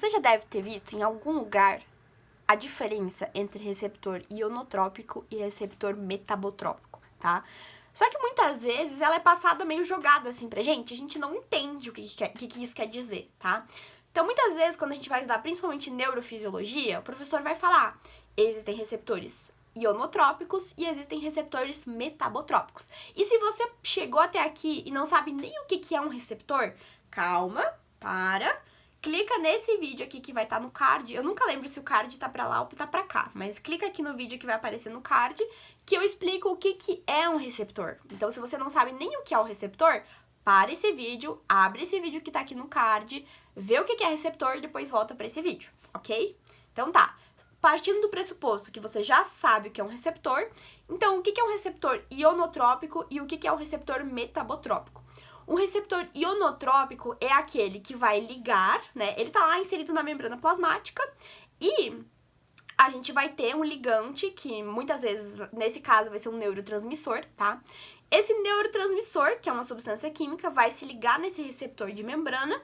Você já deve ter visto em algum lugar a diferença entre receptor ionotrópico e receptor metabotrópico, tá? Só que muitas vezes ela é passada meio jogada assim pra gente, a gente não entende o que isso quer dizer, tá? Então, muitas vezes, quando a gente vai estudar principalmente neurofisiologia, o professor vai falar, existem receptores ionotrópicos e existem receptores metabotrópicos. E se você chegou até aqui e não sabe nem o que é um receptor, calma, clica nesse vídeo aqui que vai estar no card. Eu nunca lembro se o card tá pra lá ou tá pra cá, mas clica aqui no vídeo que vai aparecer no card, que eu explico o que é um receptor. Então, se você não sabe nem o que é um receptor, para esse vídeo, abre esse vídeo que tá aqui no card, vê o que é receptor e depois volta pra esse vídeo, ok? Então tá, partindo do pressuposto que você já sabe o que é um receptor, então o que é um receptor ionotrópico e o que é um receptor metabotrópico? Um receptor ionotrópico é aquele que vai ligar, né? Ele tá lá inserido na membrana plasmática e a gente vai ter um ligante que muitas vezes, nesse caso, vai ser um neurotransmissor, tá? Esse neurotransmissor, que é uma substância química, vai se ligar nesse receptor de membrana.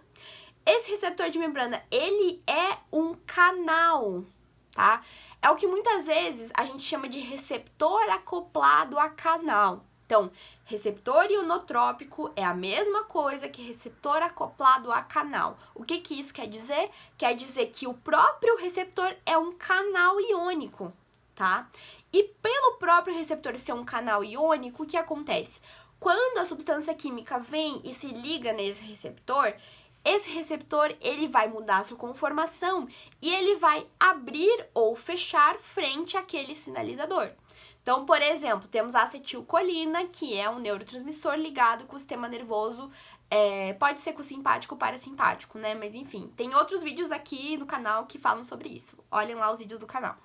Esse receptor de membrana, ele é um canal, tá? É o que muitas vezes a gente chama de receptor acoplado a canal. Então, receptor ionotrópico é a mesma coisa que receptor acoplado a canal. O que isso quer dizer? Quer dizer que o próprio receptor é um canal iônico, tá? E pelo próprio receptor ser um canal iônico, o que acontece? Quando a substância química vem e se liga nesse receptor, esse receptor ele vai mudar a sua conformação e ele vai abrir ou fechar frente àquele sinalizador. Então, por exemplo, temos a acetilcolina, que é um neurotransmissor ligado com o sistema nervoso, pode ser com o simpático ou parasimpático, né? Mas enfim, tem outros vídeos aqui no canal que falam sobre isso. Olhem lá os vídeos do canal.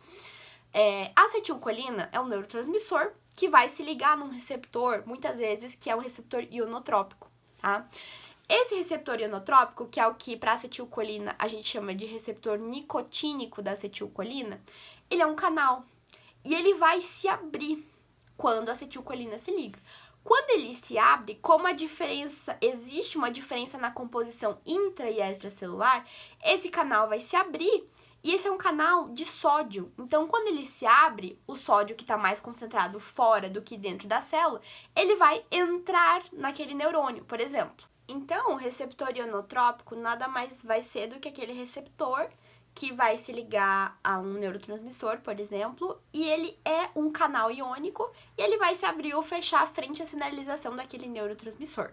A acetilcolina é um neurotransmissor que vai se ligar num receptor, muitas vezes, que é um receptor ionotrópico, tá? Esse receptor ionotrópico, que é o que para acetilcolina a gente chama de receptor nicotínico da acetilcolina, ele é um canal. E ele vai se abrir quando a acetilcolina se liga. Quando ele se abre, como existe uma diferença na composição intra e extracelular, esse canal vai se abrir e esse é um canal de sódio. Então, quando ele se abre, o sódio que está mais concentrado fora do que dentro da célula, ele vai entrar naquele neurônio, por exemplo. Então, o receptor ionotrópico nada mais vai ser do que aquele receptor que vai se ligar a um neurotransmissor, por exemplo, e ele é um canal iônico e ele vai se abrir ou fechar frente à sinalização daquele neurotransmissor,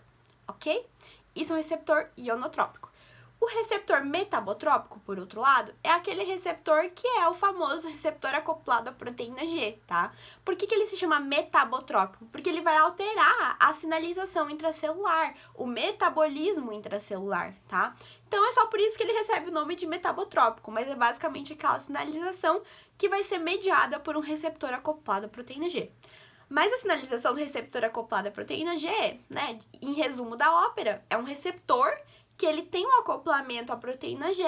ok? Isso é um receptor ionotrópico. O receptor metabotrópico, por outro lado, é aquele receptor que é o famoso receptor acoplado à proteína G, tá? Por que ele se chama metabotrópico? Porque ele vai alterar a sinalização intracelular, o metabolismo intracelular, tá? Então, é só por isso que ele recebe o nome de metabotrópico, mas é basicamente aquela sinalização que vai ser mediada por um receptor acoplado à proteína G. Mas a sinalização do receptor acoplado à proteína G, né, em resumo da ópera, é um receptor que ele tem um acoplamento à proteína G,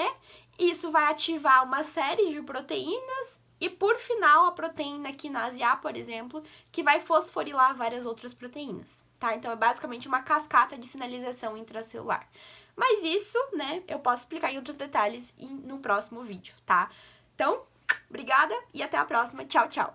e isso vai ativar uma série de proteínas e, por final, a proteína quinase A, por exemplo, que vai fosforilar várias outras proteínas, tá? Então, é basicamente uma cascata de sinalização intracelular. Mas isso, né, eu posso explicar em outros detalhes no próximo vídeo, tá? Então, obrigada e até a próxima. Tchau, tchau!